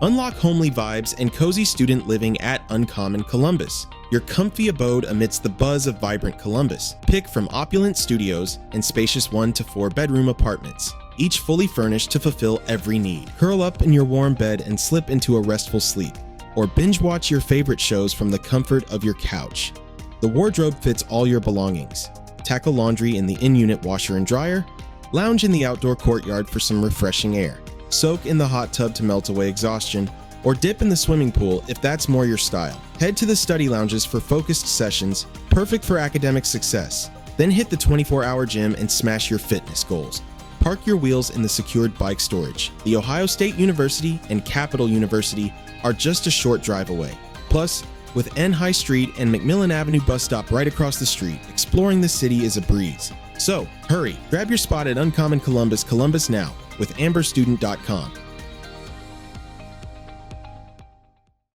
Unlock homely vibes and cozy student living at Uncommon Columbus, your comfy abode amidst the buzz of vibrant Columbus. Pick from opulent studios and spacious 1 to 4 bedroom apartments, each fully furnished to fulfill every need. Curl up in your warm bed and slip into a restful sleep, or binge watch your favorite shows from the comfort of your couch. The wardrobe fits all your belongings. Tackle laundry in the in-unit washer and dryer, lounge in the outdoor courtyard for some refreshing air, soak in the hot tub to melt away exhaustion, or dip in the swimming pool if that's more your style. Head to the study lounges for focused sessions, perfect for academic success. Then hit the 24-hour gym and smash your fitness goals. Park your wheels in the secured bike storage. The Ohio State University and Capital University are just a short drive away. Plus, with N High Street and McMillan Avenue bus stop right across the street, exploring the city is a breeze. So, hurry, grab your spot at Uncommon Columbus now with amberstudent.com.